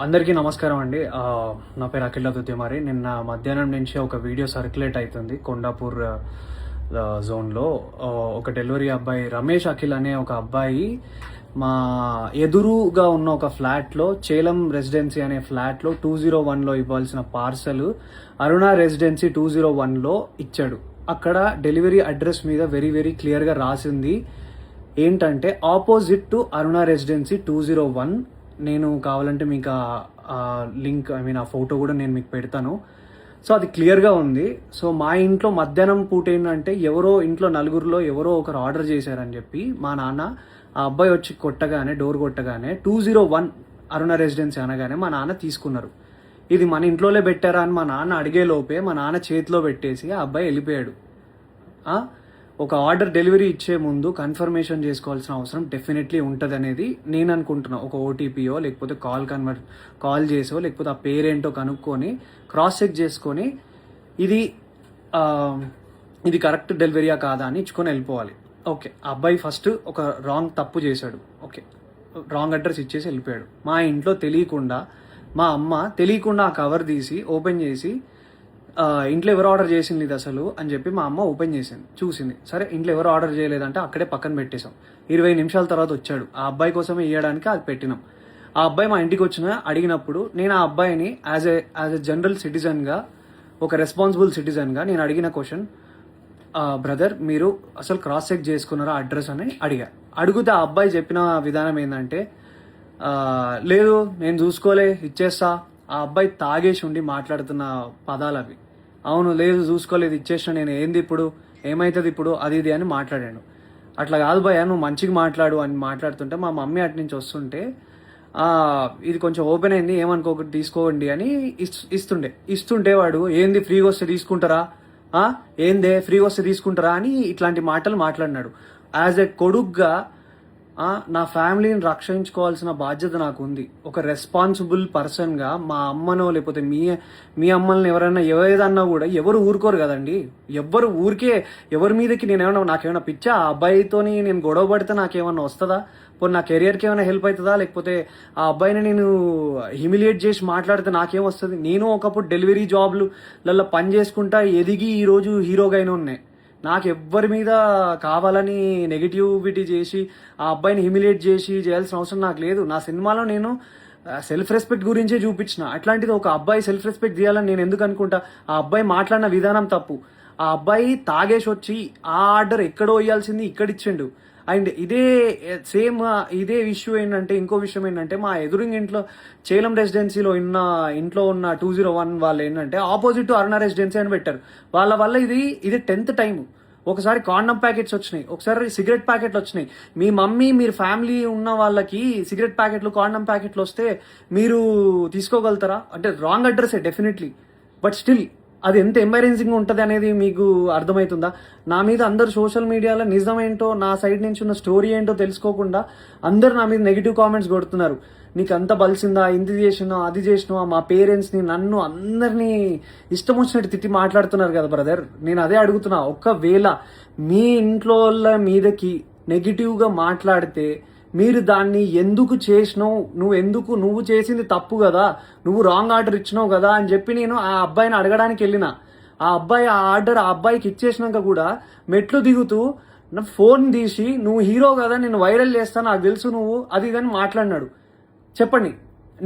అందరికీ నమస్కారం అండి. నా పేరు అఖిల దుద్దిమారి. నిన్న మధ్యాహ్నం నుంచి ఒక వీడియో సర్క్యులేట్ అవుతుంది కొండాపూర్ జోన్లో. ఒక డెలివరీ అబ్బాయి రమేష్ అఖిల్ అనే ఒక అబ్బాయి మా ఎదురుగా ఉన్న ఒక ఫ్లాట్లో, చేలం రెసిడెన్సీ అనే ఫ్లాట్లో 201లో ఇవ్వాల్సిన పార్సల్ అరుణ రెసిడెన్సీ 201లో ఇచ్చాడు. అక్కడ డెలివరీ అడ్రస్ మీద వెరీ వెరీ క్లియర్గా రాసింది ఏంటంటే ఆపోజిట్ టు అరుణ రెసిడెన్సీ 201. నేను కావాలంటే మీకు ఆ లింక్ ఆ ఫోటో కూడా నేను మీకు పెడతాను. సో అది క్లియర్గా ఉంది. సో మా ఇంట్లో మధ్యాహ్నం పూట ఏంటంటే ఎవరో ఇంట్లో నలుగురిలో ఎవరో ఒకరు ఆర్డర్ చేశారని చెప్పి మా నాన్న ఆ అబ్బాయి వచ్చి డోర్ కొట్టగానే 201 అరుణ రెసిడెన్సీ అనగానే మా నాన్న తీసుకున్నారు. ఇది మన ఇంట్లోనే పెట్టారా అని మా నాన్న అడిగే లోపే మా నాన్న చేతిలో పెట్టేసి ఆ అబ్బాయి వెళ్ళిపోయాడు. ఒక ఆర్డర్ డెలివరీ ఇచ్చే ముందు కన్ఫర్మేషన్ చేసుకోవాల్సిన అవసరం డెఫినెట్లీ ఉంటుంది అనేది నేను అనుకుంటున్నా. ఒక ఓటీపీయో లేకపోతే కాల్ చేసో లేకపోతే ఆ పేరేంటో కనుక్కొని క్రాస్ చెక్ చేసుకొని ఇది కరెక్ట్ డెలివరీయా కాదా అని ఇచ్చుకొని వెళ్ళిపోవాలి. ఓకే, అబ్బాయి ఫస్ట్ ఒక తప్పు చేశాడు. ఓకే, రాంగ్ అడ్రస్ ఇచ్చేసి వెళ్ళిపోయాడు. మా ఇంట్లో తెలియకుండా మా అమ్మ తెలియకుండా ఆ కవర్ తీసి ఓపెన్ చేసి ఇంట్లో ఎవరు ఆర్డర్ చేసింది ఇది అసలు అని చెప్పి మా అమ్మ ఓపెన్ చేసింది, చూసింది. సరే ఇంట్లో ఎవరు ఆర్డర్ చేయలేదంటే అక్కడే పక్కన పెట్టేశాం. 20 నిమిషాల తర్వాత వచ్చాడు. ఆ అబ్బాయి కోసమే ఇవ్వడానికి అది పెట్టినాం. ఆ అబ్బాయి మా ఇంటికి అడిగినప్పుడు నేను ఆ అబ్బాయిని యాజ్ ఎ జనరల్ సిటిజన్గా, ఒక రెస్పాన్సిబుల్ సిటిజన్గా నేను అడిగిన క్వశ్చన్, బ్రదర్ మీరు అసలు క్రాస్ చెక్ చేసుకున్నారా అడ్రస్ అని అడిగితే ఆ అబ్బాయి చెప్పిన విధానం ఏంటంటే, లేదు నేను చూసుకోలే ఇచ్చేస్తా. ఆ అబ్బాయి తాగేసి ఉండి మాట్లాడుతున్న పదాలు అవి. అవును, లేదు చూసుకోలేదు ఇచ్చేసిన, నేను ఏంది ఇప్పుడు, ఏమవుతుంది ఇప్పుడు, అది ఇది అని మాట్లాడాను. అట్లా కాదు భయ్యా, నువ్వు మంచిగా మాట్లాడు అని మాట్లాడుతుంటే మా మమ్మీ అటు నుంచి వస్తుంటే ఇది కొంచెం ఓపెన్ అయింది ఏమనుకోకటి తీసుకోండి అని ఇస్తుంటే వాడు ఏంది ఫ్రీగా వస్తే తీసుకుంటారా, ఏందే ఫ్రీగా వస్తే తీసుకుంటారా అని ఇట్లాంటి మాటలు మాట్లాడినాడు. యాజ్ ఎ కొడుగ్గా నా ఫ్యామిలీని రక్షించుకోవాల్సిన బాధ్యత నాకు ఉంది. ఒక రెస్పాన్సిబుల్ పర్సన్గా మా అమ్మనో లేకపోతే మీ అమ్మల్ని ఎవరైనా ఏదన్నా కూడా ఎవరు ఊరుకోరు కదండి. ఎవరి మీదకి నాకేమైనా పిచ్చా, ఆ అబ్బాయితోని నేను గొడవ పడితే నాకేమన్నా వస్తుందా, పోనీ నా కెరియర్కి ఏమైనా హెల్ప్ అవుతుందా, లేకపోతే ఆ అబ్బాయిని నేను హ్యూమిలియేట్ చేసి మాట్లాడితే నాకేం వస్తుంది. నేను ఒకప్పుడు డెలివరీ జాబ్లలో పని చేసుకుంటా ఎదిగి ఈరోజు హీరోగా అయినా ఉన్నాయి. నాకు ఎవ్వరి మీద కావాలని నెగిటివిటీ చేసి ఆ అబ్బాయిని హ్యూమిలియేట్ చేయాల్సిన అవసరం నాకు లేదు. నా సినిమాలో నేను సెల్ఫ్ రెస్పెక్ట్ గురించే చూపించిన. అట్లాంటిది ఒక అబ్బాయి సెల్ఫ్ రెస్పెక్ట్ చేయాలని నేను ఎందుకు అనుకుంటా? ఆ అబ్బాయి మాట్లాడిన విధానం తప్పు. ఆ అబ్బాయి తాగేసి వచ్చి ఆ ఆర్డర్ ఎక్కడో ఇవ్వాల్సింది ఇక్కడ ఇచ్చిండు. అండ్ ఇదే ఇష్యూ ఏంటంటే, ఇంకో విషయం ఏంటంటే, మా ఎదురింగ్ ఇంట్లో చేలం రెసిడెన్సీలో ఇంట్లో ఉన్న 201 వాళ్ళు ఏంటంటే ఆపోజిట్ అరుణ రెసిడెన్సీ అని పెట్టారు. వాళ్ళ వల్ల ఇది 10th టైం. ఒకసారి కాండమ్ ప్యాకెట్స్ వచ్చినాయి, ఒకసారి సిగరెట్ ప్యాకెట్లు వచ్చినాయి. మీ మమ్మీ మీరు ఫ్యామిలీ ఉన్న వాళ్ళకి సిగరెట్ ప్యాకెట్లు కాండమ్ ప్యాకెట్లు వస్తే మీరు తీసుకోగలుగుతారా? అంటే రాంగ్ అడ్రస్సే డెఫినెట్లీ, బట్ స్టిల్ అది ఎంత ఎంబరేజింగ్ ఉంటుంది అనేది మీకు అర్థమవుతుందా? నా మీద అందరు సోషల్ మీడియాలో నిజమేంటో, నా సైడ్ నుంచి ఉన్న స్టోరీ ఏంటో తెలుసుకోకుండా అందరు నా మీద నెగిటివ్ కామెంట్స్ కొడుతున్నారు. నీకు అంత బలిసిందా, ఇంది చేసినావు, అది చేసినావా, మా పేరెంట్స్ని, నన్ను అందరినీ ఇష్టం వచ్చినట్టు తిట్టి మాట్లాడుతున్నారు కదా బ్రదర్. నేను అదే అడుగుతున్నా, ఒకవేళ మీ ఇంట్లో వాళ్ళ మీదకి నెగిటివ్గా మాట్లాడితే మీరు దాన్ని ఎందుకు చేసినావు, నువ్వు చేసింది తప్పు కదా, నువ్వు రాంగ్ ఆర్డర్ ఇచ్చినావు కదా అని చెప్పి నేను ఆ అబ్బాయిని అడగడానికి వెళ్ళిన. ఆ అబ్బాయి ఆ ఆర్డర్ ఆ అబ్బాయికి ఇచ్చేసినాక కూడా మెట్లు దిగుతూ నా ఫోన్ తీసి నువ్వు హీరో కదా, నేను వైరల్ చేస్తాను, నాకు తెలుసు నువ్వు అది ఇదని మాట్లాడినాడు. చెప్పండి,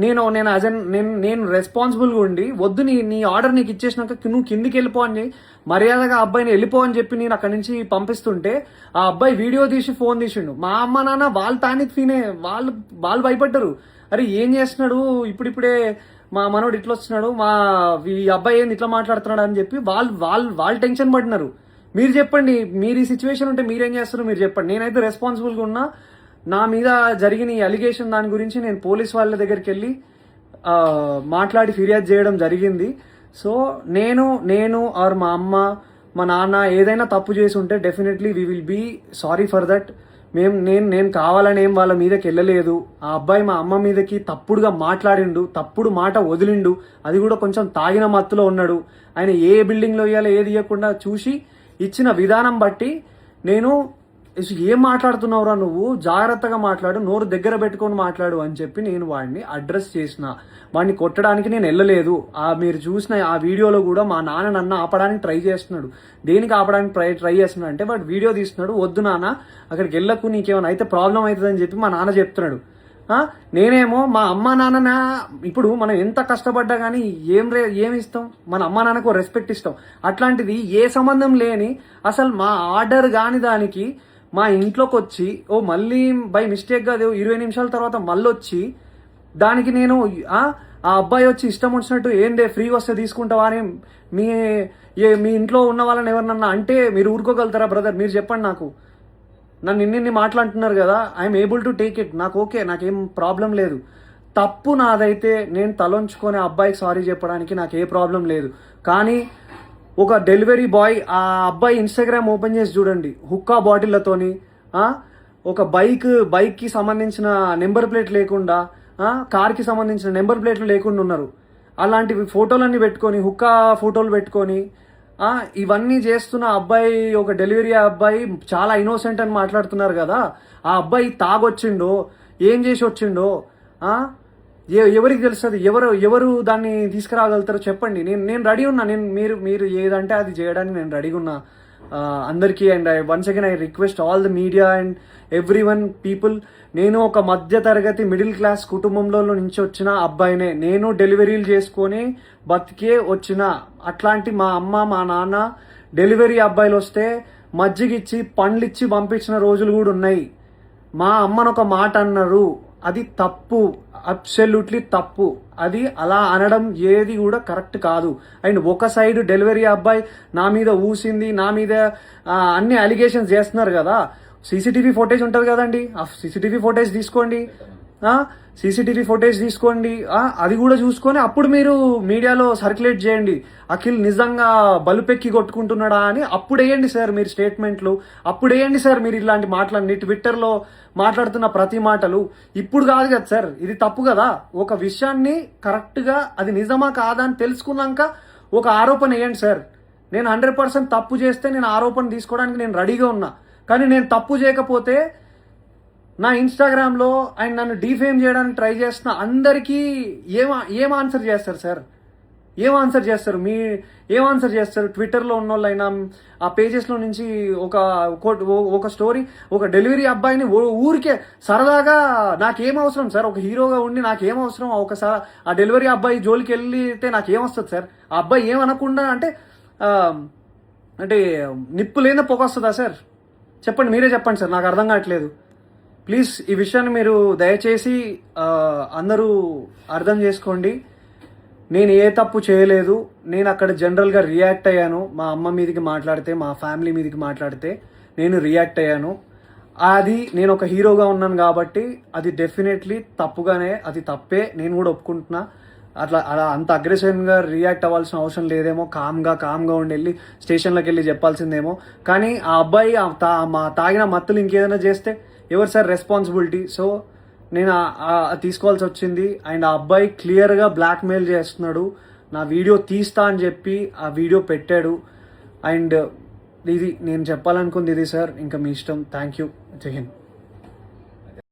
నేను రెస్పాన్సిబుల్గా ఉండి వద్దు నీ ఆర్డర్ నీకు ఇచ్చేసినాక నువ్వు కిందికి వెళ్ళిపో అని మర్యాదగా అబ్బాయిని వెళ్ళిపో అని చెప్పి నేను అక్కడి నుంచి పంపిస్తుంటే ఆ అబ్బాయి వీడియో తీసి ఫోన్ తీసిండు. మా అమ్మ నాన్న వాళ్ళు తానికి వాళ్ళు భయపడ్డారు. అరే ఏం చేస్తున్నాడు ఇప్పుడిప్పుడే మా మనోడు ఇట్లా వస్తున్నాడు, ఈ అబ్బాయి ఏంది ఇట్లా మాట్లాడుతున్నాడు అని చెప్పి వాళ్ళు టెన్షన్ పడినారు. మీరు చెప్పండి, మీరు ఈ సిచ్యువేషన్ ఉంటే మీరేం చేస్తారు మీరు చెప్పండి. నేనైతే రెస్పాన్సిబుల్గా ఉన్నా. నా మీద జరిగిన ఈ అలిగేషన్ దాని గురించి నేను పోలీస్ వాళ్ళ దగ్గరికి వెళ్ళి మాట్లాడి ఫిర్యాదు చేయడం జరిగింది. సో నేను ఆర్ మా అమ్మ మా నాన్న ఏదైనా తప్పు చేసి ఉంటే definitely we will be sorry for that. నేను కావాలని ఏం వాళ్ళ మీదకి వెళ్ళలేదు. ఆ అబ్బాయి మా అమ్మ మీదకి తప్పుడుగా మాట్లాడిండు, తప్పుడు మాట వదిలిండు, అది కూడా కొంచెం తాగిన మత్తులో ఉన్నాడు. ఆయన ఏ బిల్డింగ్లో ఇవ్వాలో ఏది ఇవ్వకుండా చూసి ఇచ్చిన విధానం బట్టి నేను ఏం మాట్లాడుతున్నావురా నువ్వు, జాగ్రత్తగా మాట్లాడు, నోరు దగ్గర పెట్టుకొని మాట్లాడు అని చెప్పి నేను వాడిని అడ్రస్ చేసిన. వాడిని కొట్టడానికి నేను వెళ్ళలేదు. మీరు చూసిన ఆ వీడియోలో కూడా మా నాన్న నన్ను ఆపడానికి ట్రై చేస్తున్నాడు. దేనికి ఆపడానికి ట్రై చేస్తున్నాడు అంటే వాడు వీడియో తీస్తున్నాడు, వద్దు నాన్న అక్కడికి వెళ్ళకు, నీకేమైనా అయితే ప్రాబ్లం అవుతుందని చెప్పి మా నాన్న చెప్తున్నాడు. నేనేమో మా అమ్మ నాన్న, ఇప్పుడు మనం ఎంత కష్టపడ్డా కానీ ఏమి ఇస్తాం, మన అమ్మ నాన్నకు రెస్పెక్ట్ ఇస్తాం. అట్లాంటిది ఏ సంబంధం లేని అసలు మా ఆర్డర్ కాని దానికి మా ఇంట్లోకి వచ్చి మళ్ళీ బై మిస్టేక్గా 20 నిమిషాల తర్వాత మళ్ళీ వచ్చి దానికి నేను ఆ అబ్బాయి వచ్చి ఇష్టం వచ్చినట్టు ఏందే ఫ్రీ వస్తే తీసుకుంటావా అని మీ ఇంట్లో ఉన్న వాళ్ళని ఎవరినన్నా అంటే మీరు ఊరుకోగలుగుతారా బ్రదర్? మీరు చెప్పండి. నాకు నన్ను ఇన్ని మాట్లాడుతున్నారు కదా, I'm able to take it. నాకు ఓకే, నాకేం ప్రాబ్లం లేదు. తప్పు నాదైతే నేను తలొంచుకొని అబ్బాయికి సారీ చెప్పడానికి నాకు ఏ ప్రాబ్లం లేదు. కానీ ఒక డెలివరీ బాయ్, ఆ అబ్బాయి ఇన్స్టాగ్రామ్ ఓపెన్ చేసి చూడండి, హుక్కా బాటిళ్లతోని ఒక బైక్కి సంబంధించిన నెంబర్ ప్లేట్ లేకుండా, కార్కి సంబంధించిన నెంబర్ ప్లేట్లు లేకుండా ఉన్నారు. అలాంటివి ఫోటోలన్నీ పెట్టుకొని, హుక్కా ఫోటోలు పెట్టుకొని ఇవన్నీ చేస్తున్న అబ్బాయి, ఒక డెలివరీ అబ్బాయి చాలా ఇన్నోసెంట్ అని మాట్లాడుతున్నారు కదా. ఆ అబ్బాయి తాగొచ్చిండో ఏం చేసి వచ్చిండో ఎవరికి తెలుస్తుంది? ఎవరు దాన్ని తీసుకురాగలుగుతారో చెప్పండి. నేను రెడీ ఉన్నా. మీరు ఏదంటే అది చేయడానికి నేను రెడీగా ఉన్నా అందరికీ. And once again I request all the media and every one people, నేను ఒక మధ్య తరగతి మిడిల్ క్లాస్ కుటుంబంలో నుంచి వచ్చిన అబ్బాయినే. నేను డెలివరీలు చేసుకొని బతికే వచ్చిన. అట్లాంటి మా అమ్మ మా నాన్న డెలివరీ అబ్బాయిలు వస్తే మజ్జిగిచ్చి పండ్లిచ్చి పంపించిన రోజులు కూడా ఉన్నాయి. మా అమ్మను ఒక మాట అన్నారు, అది తప్పు, అబ్సల్యూట్లీ తప్పు. అది అలా అనడం ఏది కూడా కరెక్ట్ కాదు. అండ్ ఒక సైడ్ డెలివరీ అబ్బాయి నా మీద ఊసింది, నా మీద అన్ని అలిగేషన్స్ చేస్తున్నారు కదా. సీసీటీవీ ఫుటేజ్ ఉంటుంది కదండి, ఆ సీసీటీవీ ఫుటేజ్ తీసుకోండి. సీసీటీవీ ఫుటేజ్ తీసుకోండి, అది కూడా చూసుకొని అప్పుడు మీరు మీడియాలో సర్క్యులేట్ చేయండి. అఖిల్ నిజంగా బలుపెక్కి కొట్టుకుంటున్నాడా అని అప్పుడు వేయండి సార్ మీరు స్టేట్మెంట్లు. అప్పుడు వేయండి సార్ మీరు ఇలాంటి మాటలన్నీ ట్విట్టర్లో మాట్లాడుతున్న ప్రతి మాటలు. ఇప్పుడు కాదు కదా సార్, ఇది తప్పు కదా. ఒక విషయాన్ని కరెక్ట్గా అది నిజమా కాదా అని తెలుసుకున్నాక ఒక ఆరోపణ వేయండి సార్. నేను 100% తప్పు చేస్తే నేను ఆరోపణ తీసుకోవడానికి నేను రెడీగా ఉన్నా. కానీ నేను తప్పు చేయకపోతే నా ఇన్స్టాగ్రామ్లో అండ్ నన్ను డీఫేమ్ చేయడానికి ట్రై చేస్తున్న అందరికీ ఏం ఆన్సర్ చేస్తారు సార్? ఏం ఆన్సర్ చేస్తారు? ట్విట్టర్లో ఉన్న వాళ్ళైనా ఆ పేజెస్లో నుంచి ఒక స్టోరీ, ఒక డెలివరీ అబ్బాయిని ఊరికే సరదాగా, నాకేం అవసరం సార్? ఒక హీరోగా ఉండి నాకేం అవసరం? ఒకసారి ఆ డెలివరీ అబ్బాయి జోలికి వెళ్తే నాకేమొస్తుంది సార్? ఆ అబ్బాయి ఏమనకుండా అంటే నిప్పు లేదా పొగ వస్తుందా సార్? చెప్పండి, మీరే చెప్పండి సార్, నాకు అర్థం కావట్లేదు. ప్లీజ్ ఈ విషయాన్ని మీరు దయచేసి అందరూ అర్థం చేసుకోండి. నేను ఏ తప్పు చేయలేదు. నేను అక్కడ జనరల్గా రియాక్ట్ అయ్యాను. మా అమ్మ మీదకి మాట్లాడితే, మా ఫ్యామిలీ మీదకి మాట్లాడితే నేను రియాక్ట్ అయ్యాను. అది నేను ఒక హీరోగా ఉన్నాను కాబట్టి అది డెఫినెట్లీ తప్పుగానే, అది తప్పే, నేను కూడా ఒప్పుకుంటున్నా. అలా అంత అగ్రెసివ్గా రియాక్ట్ అవ్వాల్సిన అవసరం లేదేమో. కామ్గా ఉండి వెళ్ళి స్టేషన్లోకి వెళ్ళి చెప్పాల్సిందేమో. కానీ ఆ అబ్బాయి తాగిన మత్తులు ఇంకేదైనా చేస్తే ఎవరు సార్ రెస్పాన్సిబిలిటీ? సో నేను తీసుకోవాల్సి వచ్చింది. అండ్ ఆ అబ్బాయి క్లియర్గా బ్లాక్మెయిల్ చేస్తున్నాడు. నా వీడియో తీస్తా అని చెప్పి ఆ వీడియో పెట్టాడు. అండ్ ఇది నేను చెప్పాలనుకుంది ఇది సార్. ఇంకా మీ ఇష్టం. Thank you. జై హింద్.